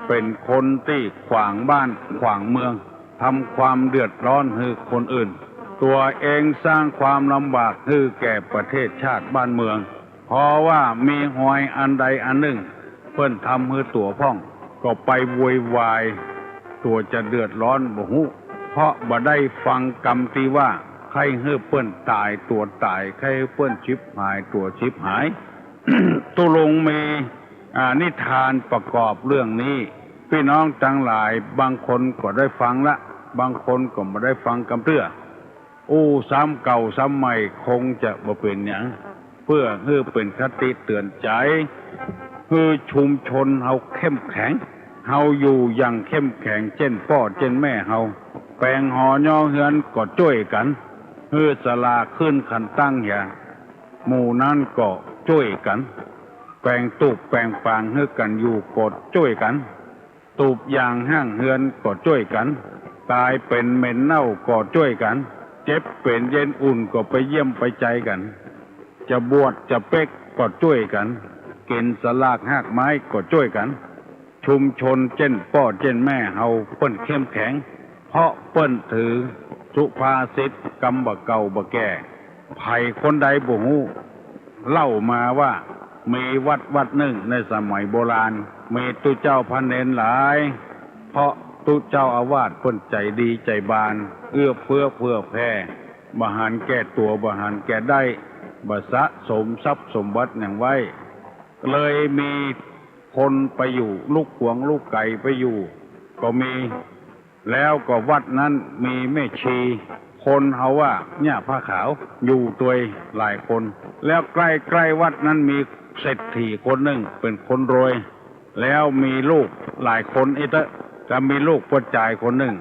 เป็นคนที่ขวางบ้านขวางเมืองทำความเดือดร้อนให้คนอื่นตัวเองสร้างความลำบากให้แก่ประเทศชาติบ้านเมืองเพราะว่ามีหอยอันใดอันหนึ่งเพิ่นทำให้ตัวพ่องก็ไปโวยวายตัวจะเดือดร้อนบ่ฮู้เพราะบ่ได้ฟังกรรมที่ว่าใครให้เปิ้นตายตัวตายใครให้เปิ้นชิบหายตัวชิบหาย ตุลงมีนิทานประกอบเรื่องนี้พี่น้องทั้งหลายบางคนก็ได้ฟังละบางคนก็ไม่ได้ฟังกำเตื้อซ้ำเก่าซ้ำใหม่คงจะบ่เป็นหยังเพื่อให้เป็นคติเตือนใจให้ชุมชนเฮาเข้มแข็งเฮาอยู่อย่างเข้มแข็งเช่นพ่อเช่นแม่เฮาแปลงหอย่อเฮือนก็ช่วยกันให้ศาลาขึ้นขันตั้งอย่าหมู่นั้นก็ช่วยกันแปลงตูบแปลงปางให้กันอยู่กดช่วยกันตูบอย่างห้างเฮือนก็ช่วยกันตายเป็นเหม็นเน่าก็ช่วยกันเจ็บเป็นเย็นอุ่นก็ไปเยี่ยมไปใจกันจะบวชจะเป๊กก็ช่วยกันเกณฑ์สลากหากไม้ก็ช่วยกันชุมชนเช่นพ่อเช่นแม่เฮาเปิ้นเข้มแข็งเพราะเปิ้นถือสุภาษิตกำบ่เก่าบ่แก่ไผคนใดบ่ฮู้เล่ามาว่ามีวัดหนึ่งในสมัยโบราณมีตุเจ้าพระเนนหลายเพราะตุเจ้าอาวาสเพิ่นใจดีใจบานเอื้อเฟื้อเผื่อแผ่บ่หันแก่ตัวบ่หันแก่ได้บ่สะสมทรัพย์สมบัติอย่างไว้เลยมีคนไปอยู่ลูกหวงลูกไก่ไปอยู่ก็มีแล้วก็วัดนั้นมีแม่ชีคนเฮาว่าเนี่ยผ้าขาวอยู่ตัวหลายคนแล้วใกล้วัดนั้นมีเศรษฐีคนหนึ่งเป็นคนรวยแล้วมีลูกหลายคนอีกก็มีลูกประจายคนหนึ่ง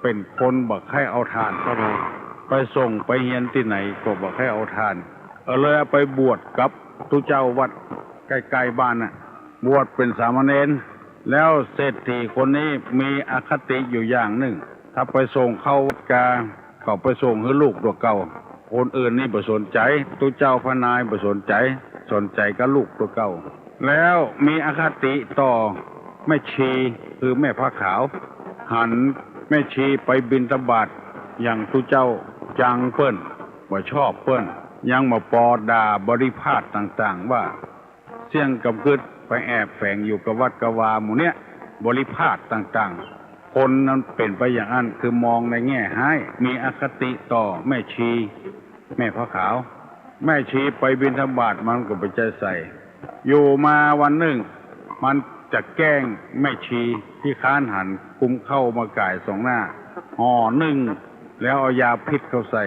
เป็นคนบักให้เอาทานก็เลยไปส่งไปเฮียนที่ไหนก็บักให้เอาทานเลยไปบวชกับตุเจ้าวัดใกล้ๆบ้านน่ะบวชเป็นสามเณรแล้วเศรษฐีคนนี้มีอคติอยู่อย่างหนึ่งถ้าไปส่งเข้ากาเขาไปส่งให้ลูกตัวเก่าคนอื่นนี่บ่สนใจตุเจ้าพระนายบ่สนใจกับลูกตัวเก่าแล้วมีอคติต่อแม่ชีคือแม่พระขาวหันแม่ชีไปบิณฑบาตอย่างตุเจ้าจังเปิ้นบ่ชอบเปิ้นยังมาปอด่าบริพาทต่างๆว่าเสี่ยงกับกึดไปแอบแฝงอยู่กับวัดกวาหมู่เนี้ยบริพาทต่างๆคนนั้นเป็นไปอย่างนั้นคือมองในแง่ร้ายมีอคติต่อแม่ชีแม่พระขาวแม่ชีไปบิณฑบาตมันก็ไปใจใส่อยู่มาวันหนึ่งมันจะแกล้งแม่ชีที่ค้านหันกุมเข้ามาก่ายสองหน้าห่อนึ่งแล้วเอายาพิษเข้าใส่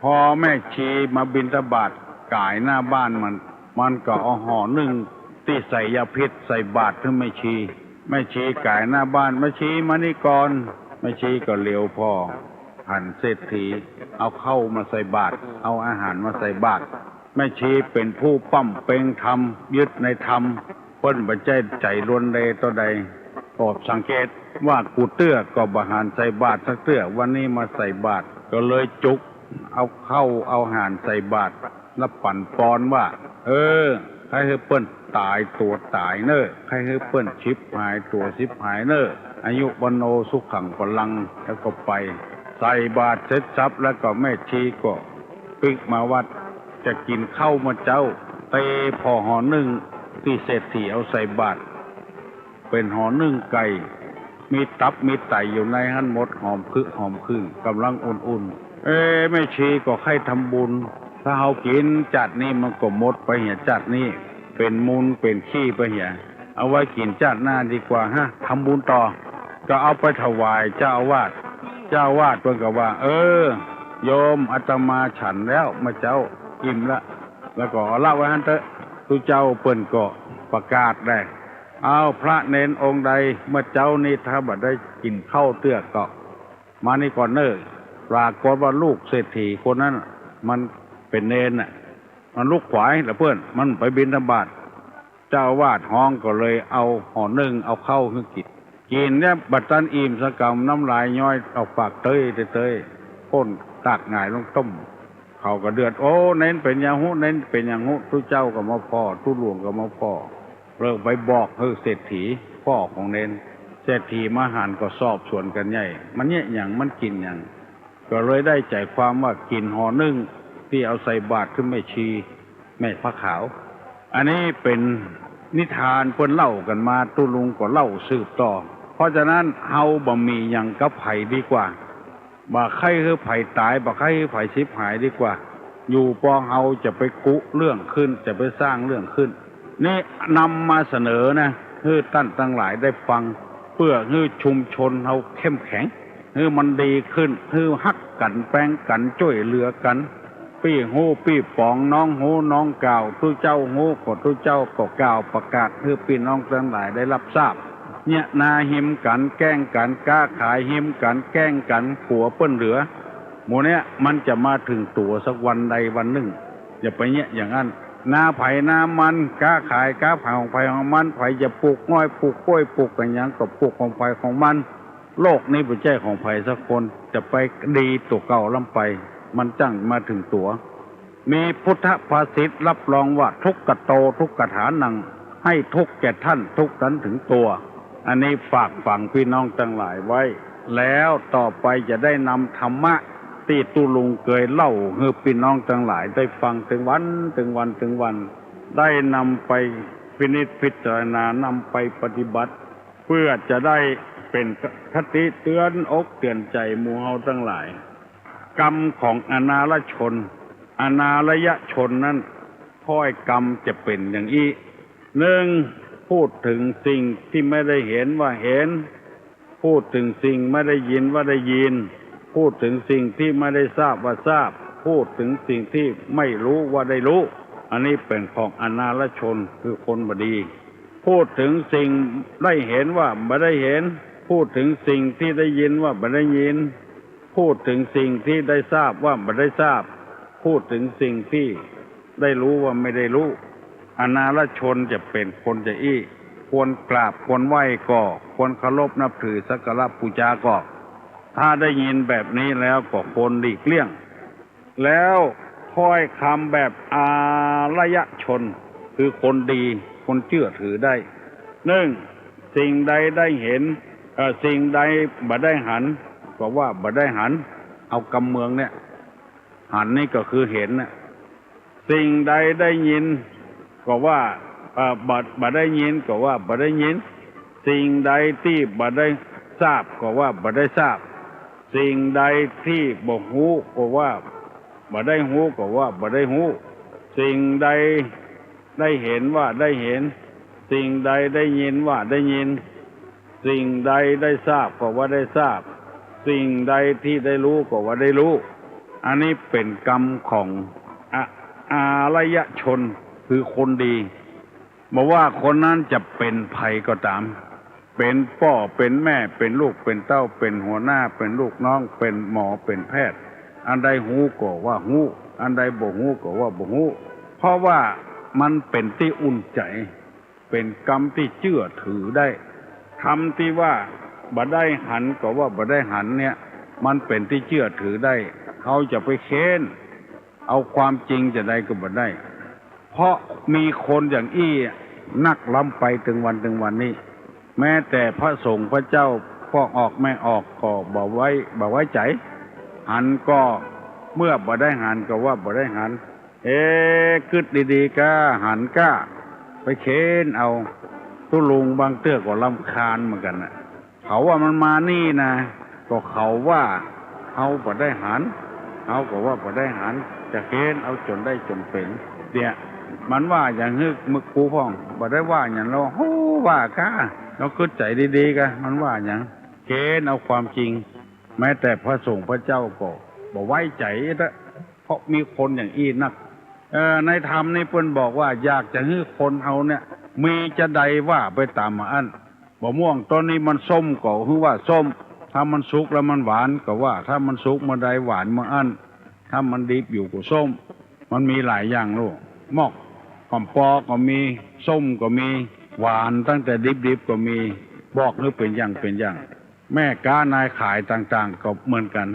พอแม่ชีมาบิณฑบาตก่ายหน้าบ้านมันก็เอาห่อนึ่งที่ใส่ยาพิษใส่บาตรถึงแม่ชีก่ายหน้าบ้านแม่ชีมานี่ก่อนแม่ชีก็เลี้ยวพอหันเศรษฐีเอาเข้ามาใส่บาตรเอาอาหารมาใส่บาตรแม่ชีเป็นผู้ปั้มเป่งธรรมยึดในธรรมเปิ้นบ่ใจรวนใดต่อใดตอบสังเกตว่ากูเตื้อก็บ่หันใส่บาตรสักเตื้อวันนี้มาใส่บาตรก็เลยจุกเอาเข้าเอาอาหารใส่บาตรแล้วปั่นปอนว่าใครให้เปิ้นตายตัวตายเน้อใครให้เปิ้นชิบหายตัวชิบหายเน้ออายุวโนสุขังพลังแล้วก็ไปใส่บาตรเสร็จสับแล้วก็แม่ชีก็ปิกมาวัดจะกินข้าวมาเจ้าเตพอห่อนึ่งที่เศรษฐีเอาใส่บาตรเป็นห่อนึ่งไก่มีตับมีไตอยู่ในหั่นหมดหอมคึหอมขึ้นกำลังอุ่นๆแม่ชีก็ให้ทำบุญถ้าเฮากินจัดนี้มันก็หมดไปเหี่ยจัดนี้เป็นมูลเป็นขี้ไปเหี่ยเอาไว้กินจัดหน้าดีกว่าทำบุญต่อก็เอาไปถวายเจ้าอาวาสเพิ่นก็ว่าโยมอาตมาฉันแล้วมาเจ้าอิ่มแล้วก็เอาละไว้หั่นเถอะตุเจ้าเปิ้นก็ประกาศได้เอาพระเนนองค์ใดเมื่อเจ้านี่ถ้าบ่ได้กินข้าวเตื้อก็มานี่ก่อนเน้อปรากฏว่าลูกเศรษฐีคนนั้นมันเป็นเนนมันลูกขวายแล้วเพื่อนมันไปบิณฑบาตเจ้าวาดห้องก็เลยเอาห่อนึ่งเอาเข้าขึ้นกินเนี่ยบัดตันอิ่มสกำน้ำลายย้อยเอาปากเตยพ่นตักหงายลงต้มเขาก็เดือดเน้นเป็นอย่างหูเน้นเป็นอย่างหูทุเจ้าก็มาพ่อทุหลวงก็มาพ่อเลิกไปบอกเศรษฐีพ่อของเน้น เศรษฐีมหาญก็สอบสวนกันใหญ่มันเนี่ยอย่างมันกินอย่างก็เลยได้ใจความว่ากินห่อนึ่งที่เอาใส่บาตรขึ้นแม่ชีแม่พระขาวอันนี้เป็นนิทานเพิ่นเล่ากันมาตุลุงก็เล่าสืบต่อเพราะฉะนั้นเฮาบ่มีหยังกับไผดีกว่าบ่ใครคือไผตายบ่ใครคือไผชิบหายดีกว่าอยู่ปองเฮาจะไปกุเรื่องขึ้นจะไปสร้างเรื่องขึ้นนี่นำมาเสนอนะให้ท่านทั้งหลายได้ฟังเพื่อให้ชุมชนเฮาเข้มแข็งให้มันดีขึ้นให้ฮักกันแป้งกันช่วยเหลือกันปี้ฮู้ปี้ปองน้องฮู้น้องกล่าวทุเจ้าฮู้ก็ทุเจ้าก็กล่าวประกาศให้พี่น้องทั้งหลายได้รับทราบเนี่ยนาหิมกันแกล้งกันก้าขายหิมกันแกล้งกันผัวเปิ้นเหลือหมู่เนี้ยมันจะมาถึงตัวสักวันใดวันหนึ่งอย่าไปเนี่ยอย่างนั้นนาไผ่นามันก้าขายก้าเผาของไผ่ของมันไผ่จะปลูกง่อยปลูกกล้วยปลูกกันอย่างก็ปลูกของไผ่ของมันโลกนี้เป็นใจของไผ่สักคนจะไปดีตัวเก่าล้ำไปมันจังมาถึงตัวมีพุทธภาษิตรับรองว่าทุกขโตทุกขฐานังให้ทุกแก่ท่านทุกนั้นถึงตัวอันนี้ฝากฝังพี่น้องทั้งหลายไว้แล้วต่อไปจะได้นำธรรมะที่ตุลุงเคยเล่าให้พี่น้องทั้งหลายได้ฟังถึงวันได้นำไปพินิจพิจารณานำไปปฏิบัติเพื่อจะได้เป็นคติเตือนอกเตือนใจหมู่เฮาทั้งหลายกรรมของอนาลชนอนาลยชนนั้นค่อยกรรมจะเป็นอย่างนี้หนึ่งพูดถึงสิ่งที่ไม่ได้เห็นว่าเห็นพูดถึงสิ่งไม่ได้ยินว่าได้ยินพูดถึงสิ่งที่ไม่ได้ทราบว่าทราบพูดถึงสิ่งที่ไม่รู้ว่าได้รู้อันนี้เป็นของอนาลชนคือคนบดีพูดถึงสิ่งได้เห็นว่าไม่ได้เห็นพูดถึงสิ่งที่ได้ยินว่าไม่ได้ยินพูดถึงสิ่งที่ได้ทราบว่าไม่ได้ทราบพูดถึงสิ่งที่ได้รู้ว่าไม่ได้รู้อนาลชนจะเป็นคนจะอี้ควรกราบควรไหว้ก็ควรเคารพนับถือสักการะบูชาก็ถ้าได้ยินแบบนี้แล้วก็ควรหลีกเลี่ยงแล้วถ้อยคำแบบอารยชนคือคนดีคนเชื่อถือได้หนึ่งสิ่งใดได้เห็นสิ่งใดบ่ได้หันก็ว่าบ่ได้หันเอากำเมืองเนี่ยหันนี่ก็คือเห็นนะสิ่งใดได้ยินก็ว่าบ่ได้ยินก็ว่าบ่ได้ยินสิ่งใดที่บ่ได้ทราบก็ว่าบ่ได้ทราบสิ่งใดที่บ่ฮู้ก็ว่าบ่ได้ฮู้ก็ว่าบ่ได้ฮู้สิ่งใดได้เห็นว่าได้เห็นสิ่งใดได้ยินว่าได้ยินสิ่งใดได้ทราบก็ว่าได้ทราบสิ่งใดที่ได้รู้ก็ว่าได้รู้อันนี้เป็นกรรมของอารยชนคือคนดีบอกว่าคนนั้นจะเป็นภัยก็ตามเป็นพ่อเป็นแม่เป็นลูกเป็นเต้าเป็นหัวหน้าเป็นลูกน้องเป็นหมอเป็นแพทย์อันใดฮู้ก็ว่าฮู้อันใดบ่ฮู้ก็ว่าบ่ฮู้เพราะว่ามันเป็นที่อุ่นใจเป็นกรรมที่เชื่อถือได้ทำที่ว่าบ่ได้หันก็ว่าบ่ได้หันเนี่ยมันเป็นที่เชื่อถือได้เขาจะไปเค้นเอาความจริงจะได้ก็บ่ได้เพราะมีคนอย่างอี้นักล้ำไปถึงวันนี้แม้แต่พระสงฆ์พระเจ้าพ่อออกแม่ออกก็บ่ไว้ใจหันก็เมื่อบ่ได้หันก็ว่าบ่ได้หันคิดดีๆก็หันก็ไปเค้นเอาตุลุงบางเตื้อก็รำคาญเหมือนกันน่ะเขาว่ามันมานี่นะก็เขาว่าเขาบ่ได้หันเขาก็ว่าบ่ได้หันจะเค้นเอาจนได้จนเป็นเนี่ยมันว่าอย่างฮึกมึกกูพ่องบ่ได้ว่าอย่างเราโหว่าก้าเราคิดใจดีๆกันมันว่าอย่างเค้นเอาความจริงแม้แต่พระสงฆ์พระเจ้าก็บ่ไว้ใจนะเพราะมีคนอย่างอี้นักในธรรมนี่เพิ่นบอกว่าอยากจะให้คนเฮาเนี่ยมีจะใดว่าไปตามมาอันบ่ม่วงต้นนี้มันส้มก็คือว่าส้มถ้ามันสุกแล้วมันหวานก็ว่าถ้ามันสุกมาใดหวานมาอันถ้ามันดิบอยู่ก็ส้มมันมีหลายอย่างลูกมอกหอมปอก็มีส้มก็มีหวานตั้งแต่ดิบๆก็มีบอกหรือเป็นอย่างแม่ค้านายขายต่างๆก็เหมือนกัน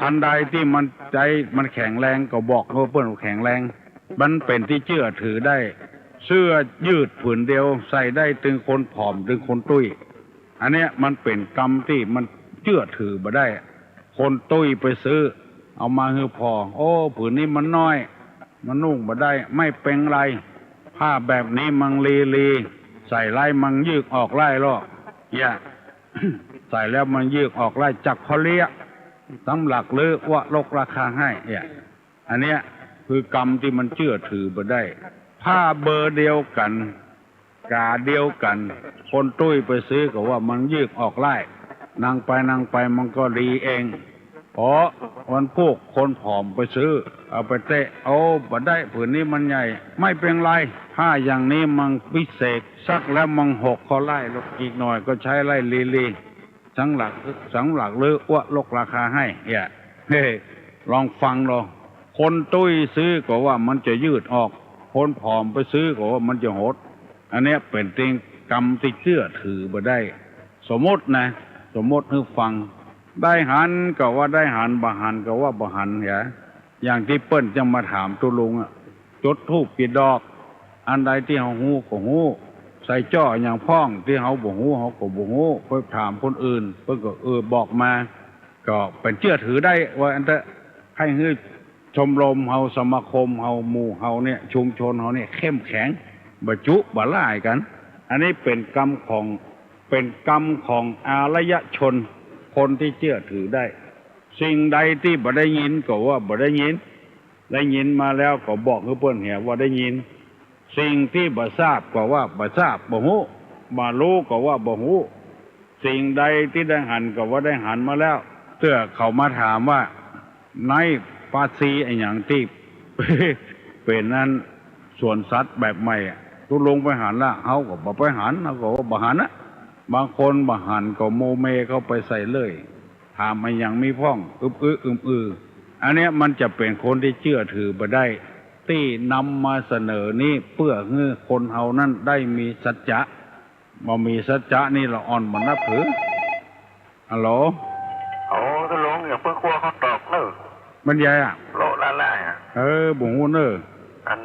อันใดที่มันใจมันแข็งแรงก็บอกว่าเพิ่นแข็งแรงมันเป็นที่เชื่อถือได้เสื้อยืดผืนเดียวใส่ได้ถึงคนผอมถึงคนตุ้ย อันเนี้ยมันเป็นกรรมที่มันเชื่อถือบ่ได้คนตุ้ยไปซื้อเอามาให้พอโอ้ผืนนี้มันน้อยมันนุ่งบ่ได้ไม่เป็นไรผ้าแบบนี้มันลีใส่ไล่มันยืกออกไล่ล่ออย่า ใส่แล้วมันยืกออกไล่จักพอเลี้ยสำหลักหรือว่าลกราคาให้เนี่ยอันเนี้ยคือกรรมที่มันเชื่อถือบ่ได้ผ้าเบอร์เดียวกันกาเดียวกันคนตุ้ยไปซื้อก็ว่ามันยืกออกไล่นางไปมันก็ดีเองเพราะวันพวกคนผอมไปซื้อเอาไปเตะเอาบ่ได้ผืนนี้มันใหญ่ไม่เป็นไรผ้าอย่างนี้มันพิเศษซักแล้วมันหกเขาไล่ลกอีกหน่อยก็ใช้ไล่ลีสังหลักหรืออ้วลกราคาให้เนี่ยเฮ้ลองฟังลองคนตุ้ยซื้อก็ว่ามันจะยืดออกคนผอมไปซื้อก็ว่ามันจะหดอันเนี้ยเป็นจริงกรรมที่เชื่อถือบ่ได้สมมติให้ฟังได้หันก็ว่าได้หันบ่หันก็ว่าบ่หันอย่างที่เปิ้นจะมาถามตุลุงจดธูปกี่ดอกอันใดที่เฮาฮู้ก็ฮู้ใส่จ้ออย่างพ้องที่เฮาบ่ฮู้เฮาก็บ่ฮู้ไปถามคนอื่นเพิ่นก็บอกมาก็เป็นเชื่อถือได้ว่าอันเตให้ฮื้อชมรมเฮาสมาคมเฮาหมู่เฮาเนี่ยชุมชนเฮาเนี่ยเข้มแข็งบ่จุบ่ล่ายกันอันนี้เป็นกรรมของอารยชนคนที่เชื่อถือได้สิ่งใดที่บ่ได้ยินก็ว่าบ่ได้ยินมาแล้วก็บอกให้เพิ่นเห็นว่าได้ยินสิ่งที่บ่ทราบก็ว่าบ่ทราบบ่ฮู้บ่รู้ก็ว่าบ่ฮู้สิ่งใดที่ได้หันก็ว่าได้หันมาแล้วเพื่อเขามาถามว่าในภาษีไอ้หยังที่ เป็นนั้นสวนสัตว์แบบใหม่ตุลงไปหันละเฮาก็บ่ไปหันเฮาก็ว่าบ่หันนะบางคนบ่หันก็โมเมเข้าไปใส่เลยถามไอ้หยังมีพ้องอันเนี้ยมันจะเป็นคนที่เชื่อถือบ่ได้ที่นำมาเสนอนี้เพื่อให้คนเฮานั้นได้มีสัจจะบ่มีสัจจะนี่ละอ่อนบ่นับถือฮัลโหลโอ้ตุลงอย่าเพิ่งกลัวเขาตอกเนอะมันใหญ่โลละบ่ฮู้เนอะอัน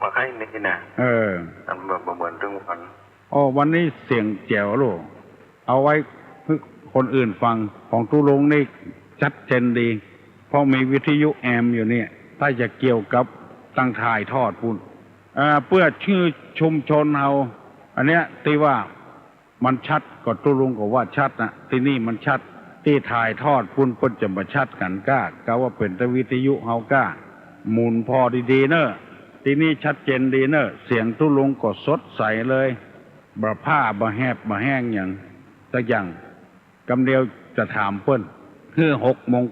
มาใครนี่น่ะอันเหมือนถึงวันวันนี้เสียงแจ๋วโลเอาไว้ให้คนอื่นฟังของตุลงนี่ชัดเจนดีเพราะมีวิทยุแอมอยู่เนี่ยถ้าจะเกี่ยวกับตั้งถ่ายทอดพุ่นเพื่อชื่อชุมชนเฮาอันเนี้ยที่ว่ามันชัดก็ตุลงก็ว่าชัดนะที่นี่มันชัดที่ถ่ายทอดพุ่นเพิ่นจะมาชัดกันกะว่าเป็นแต่วิทยุเฮากะหมุนพอดีๆเนอะที่นี่ชัดเจนดีเนอะเสียงตุลงก็สดใสเลยบ่ผ้าบ่แหบบ่แห้งอย่างสักอย่างกำเดียวจะถามเพิ่นคือ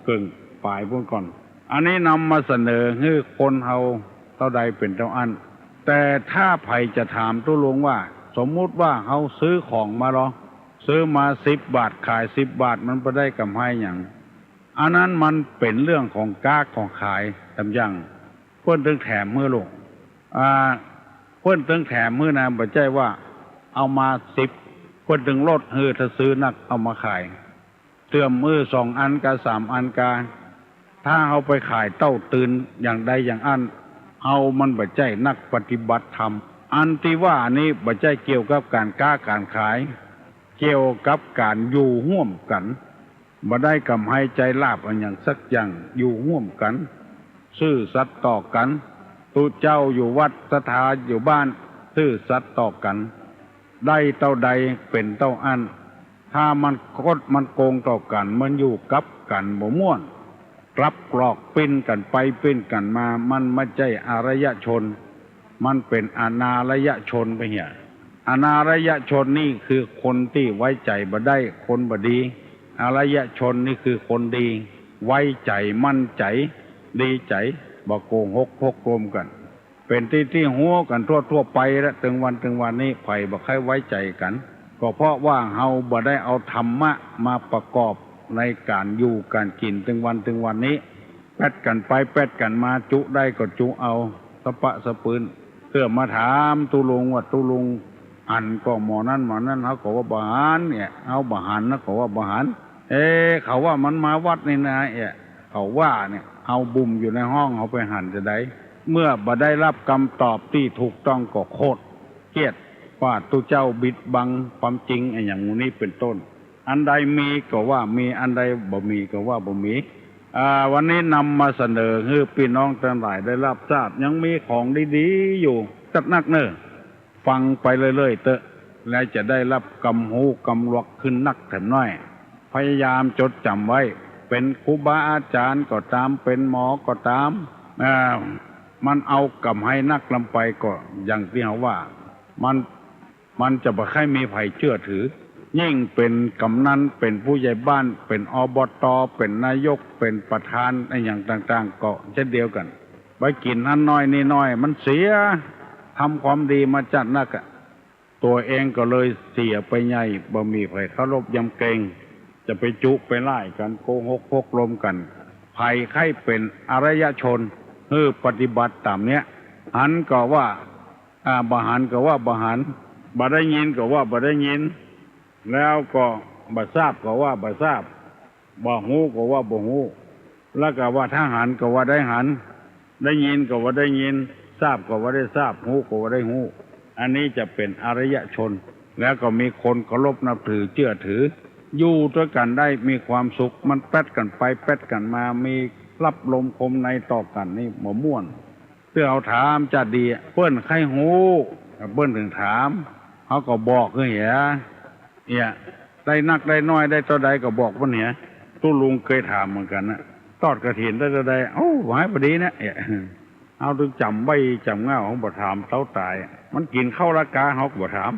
6:30ฝ่ายพุ่นก่อนอันนี้นำมาเสนอให้คนเฮาเท่าใดเป็นเท่าอันแต่ถ้าไผจะถามตุลงว่าสมมุติว่าเฮาซื้อของมาหรอซื้อมา10 บาทขาย10 บาทมันบ่ได้กำไรหยังอันนั้นมันเป็นเรื่องของกากของขายตำยังเพิ่นถึงแถมมื้อลงเพิ่นถึงแถมมื้อนะบ่ใช่ว่าเอามา10เพิ่นถึงลดถ้าซื้อนักเอามาขายเติมมือ2 อันกะ3 อันกะถ้าเอาไปขายเต้าตื่นอย่างใดอย่างอันเอามันบ่ใช่นักปฏิบัติธรรมอันที่ว่านี้บ่ใช่เกี่ยวกับการค้าการขายเกี่ยวกับการอยู่ร่วมกันบ่ได้กำไรใจลาภอันอย่างสักอย่างอยู่ร่วมกันซื่อสัตย์ต่อกันตุเจ้าอยู่วัดสถาอยู่บ้านซื่อสัตย์ต่อกันได้เท่าใดเป็นเท่าอันถ้ามันมันโกงต่อกันมันอยู่กับกันบ่ม่วนกลับกรอกปิ้นกันไปปิ้นกันมามันไม่ใช่อารยชนมันเป็นอานารยชนไปเหี้ยอานารยชนนี่คือคนที่ไว้ใจบ่ได้คนบ่ดีอารยชนนี่คือคนดีไว้ใจมั่นใจดีใจบ่โกหกพกลมกันเป็นที่หัวกันทั่วไปแล้วถึงวันนี้ไผบ่ใครไว้ใจกันก็เพราะว่าเฮาบ่ได้เอาธรรมะมาประกอบในการอยู่การกินถึงวันนี้แปดกันไปแปดกันมาจุได้ก็จุเอาสะปะสะปืนเพื่อมาถามตุลงว่าตุลงอันก็หมอนั้นเขาก็ว่าบ่หันเนี่ยเอาบ่หันนะก็ว่าบ่หันเขาว่ามันมาวัดนี่นะเขาว่าเนี่ยเอาบุ่มอยู่ในห้องเขาไปหันจะได้เมื่อบ่ได้รับคำตอบที่ถูกต้องก็โคตรเครียด ว่าตุเจ้าบิดบังความจริงอย่างนี้เป็นต้นอันใดมีก็ว่ามีอันใดบ่มีก็ว่าบ่มีวันนี้นำมาเสนอให้พี่น้องทั้งหลายได้รับทราบยังมีของดีๆอยู่จัดนักเนอฟังไปเรื่อยๆเตอะและจะได้รับกำหูกำลวกขึ้นนักแต่น้อยพยายามจดจำไว้เป็นครูบาอาจารย์ก็ตามเป็นหมอก็ตามมันเอากำให้นักลำไปก็อย่างที่เขาว่ามันจะบ่ค่อยมีไผเชื่อถือยิ่งเป็นกำนันเป็นผู้ใหญ่บ้านเป็นอบตเป็นนายกเป็นประธานอะไรอย่างต่างๆก็เช่นเดียวกันไปกินอันน้อยนี่น้อยมันเสียทำความดีมาจัดนักตัวเองก็เลยเสียไปใหญ่บ่มีไผเคารพยำเกรงจะไปจุไปไล่กันโกหกพกลมกันภัยไข้เป็นอารยชนปฏิบัติตามเนี้ยหันก็ว่าบ่หันก็ว่าบ่หันบ่ได้ยินก็ว่าบ่ได้ยินแล้วก็บ่ทราบก็ว่าบ่ทราบบ่ฮู้ก็ว่าบ่ฮู้แล้วก็ว่าทหารก็ว่าได้หันได้ยินก็ว่าได้ยินทราบก็ว่าได้ทราบฮู้ก็ว่าได้ฮู้อันนี้จะเป็นอารยชนแล้วก็มีคนเคารพนับถือเชื่อถืออยู่ด้วยกันได้มีความสุขมันแป๊ดกันไปแป๊ดกันมามีรับลมคมในต่อกันนี่บ่ม่วนเพื่อเอาถามจะดีเปิ้นใครฮู้เปิ้นถึงถามเขาก็บอกคือเหี้ยเนี่ยได้นักได้น้อยได้เท่าใดก็บอกว่าเนี่ยตู้ลุงเคยถามเหมือนกันนะทอดกฐินได้เท่าใดโอ้หายพอดีนะเอาถึงจำไว้จำเงาของบ่ถามเต้าตายมันกินเข้าละกาเฮาก็บ่ถาม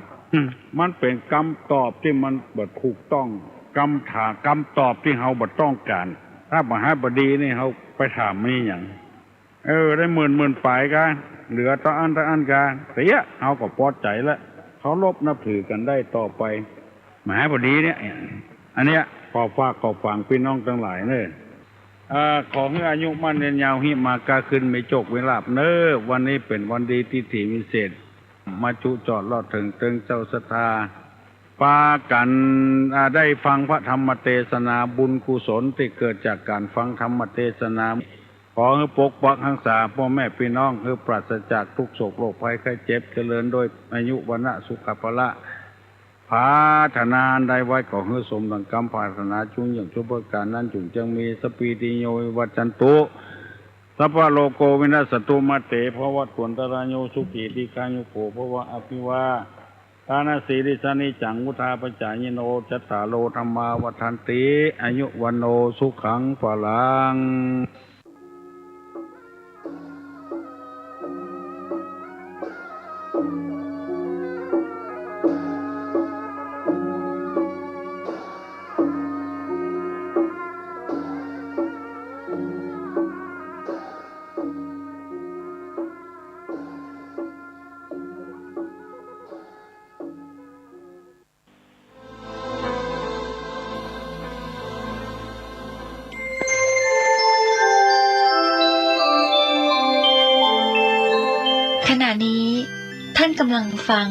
มันเป็นคำตอบที่มันบ่ถูกต้องคำตอบที่เฮาบ่ต้องการถ้ามหาบดีนี่เฮาไปถามนี่หยังได้หมื่นปลายกะเหลือต่ออันกะเสียเฮาก็พอใจแล้วเขาลบนับถือกันได้ต่อไปมหาบดีเนี่ยอันเนี้ยขอฝากขอฟังพี่น้องทั้งหลายเนขอให้อายุมั่นยืนยาวหิมากาขึ้นไม่จกเวลาบเนวันนี้เป็นวันดีที่ถี่วิเศษมาจุจอดลอดถึงเจ้าศรัทธาปากันได้ฟังพระธรรมเทศนาบุญกุศลที่เกิดจากการฟังธรรมเทศนาขอให้ปกปักรักษาพ่อแม่พี่น้องให้ปราศจากทุกโศกโรคภัยไข้เจ็บเจริญโดยอายุวรรณะสุขภาละพาธนาได้ไว้ก็ให้สมดังกรรมปรารถนาจุงอย่างชุบการนั้นจุงจังมีสปีติโยวัจจันตุสัพพะโลโกวินาศตุมาเตภวัตวันตรายโยสุขีติกายุโภภวะอภิวาทานาสีริสานิจังมุทาปจายโนจัตตาโลธรรมาวัฏันติอายุวันโนสุขังพลังขณะนี้ท่านกำลังฟัง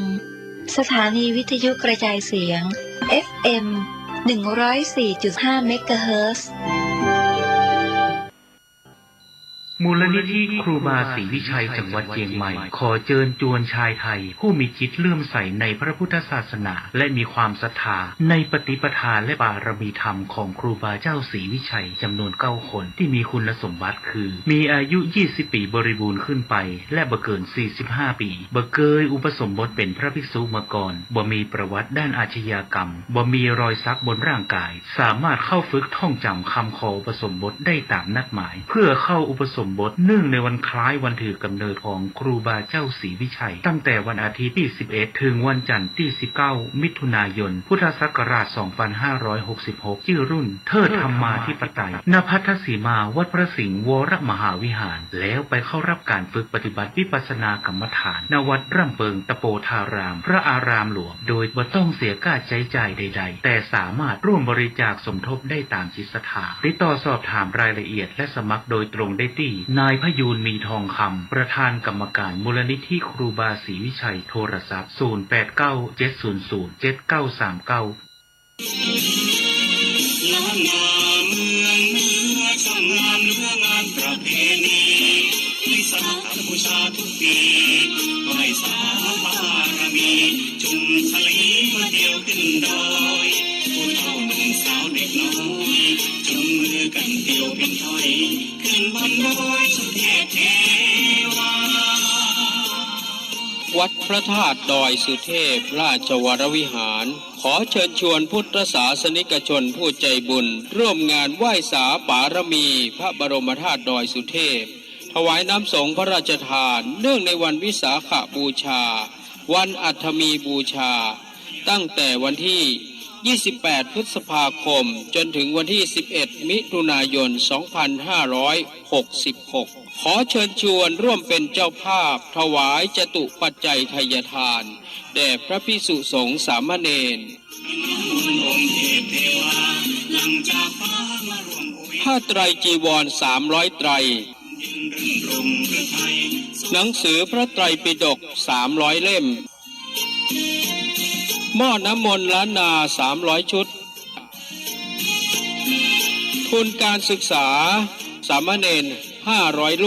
สถานีวิทยุกระจายเสียง FM 104.5 เมกะเฮิรตซ์ มูลนิธิครูบาศรีวิชัยจังหวัดเชียงใหม่ขอเชิญชวนชายไทยผู้มีจิตเลื่อมใสในพระพุทธศาสนาและมีความศรัทธาในปฏิปทาและบารมีธรรมของครูบาเจ้าศรีวิชัยจำนวน9 คนที่มีคุณสมบัติคือมีอายุ20 ปีบริบูรณ์ขึ้นไปและบ่เกิน45 ปีบ่เคยอุปสมบทเป็นพระภิกษุมาก่อนบ่มีประวัติด้านอาชญากรรมบ่มีรอยสักบนร่างกายสามารถเข้าฝึกท่องจำคำขออุปสมบทได้ตามนัดหมายเพื่อเข้าอุปสมบทเนื่องในวันคล้ายวันถือกำเนิดของครูบาเจ้าศรีวิชัยตั้งแต่วันอาทิตย์ที่11ถึงวันจันทร์ที่19มิถุนายนพุทธศักราช2566ชื่อรุ่นเทิดธรรมาธิปไตยณพัทธสีมาวัดพระสิงห์วรมหาวิหารแล้วไปเข้ารับการฝึกปฏิบัติวิปัสสนากรรมฐานณวัดร่ำเปิงตะโปธารามพระอารามหลวงโดยบ่ต้องเสียค่าใช้จ่ายใดๆแต่สามารถร่วมบริจาคสมทบได้ตามจิตศรัทธาติดต่อสอบถามรายละเอียดและสมัครโดยตรงได้ที่นายพยูนมีทองคำประธานกรรมการมูลนิธิครูบาศรีวิชัยโทรศัพท์0897007939ล้านนาเมืองเหนือช่างงามเนื้องานประเพณีที่สร้างบูชาทุกปีไหว้สาบารมีจ กน้อยจงมือกันเตียวเป็นถ้อยขึ้นบนดอยสุเทพเทวาวัดพระธาตุดอยสุเทพราชวรวิหารขอเชิญชวนพุทธศาสนิกชนผู้ใจบุญร่วมงานไหว้สาบารมีพระบรมธาตุดอยสุเทพถวายน้ำสงฆ์พระราชทานเนื่องในวันวิสาขบูชาวันอัฐมีบูชาตั้งแต่วันที่28 พฤษภาคมจนถึงวันที่11 มิถุนายน 2566ขอเชิญชวนร่วมเป็นเจ้าภาพถวายจตุปัจจัยไทยทานแด่พระภิกษุสงฆ์สามเณรผ้าไตรจีวร300 ไตรหนังสือพระไตรปิฎก300 เล่มหม้อน้ำมนต์ล้านนา300 ชุดทุนการศึกษาสามเณร500 รูป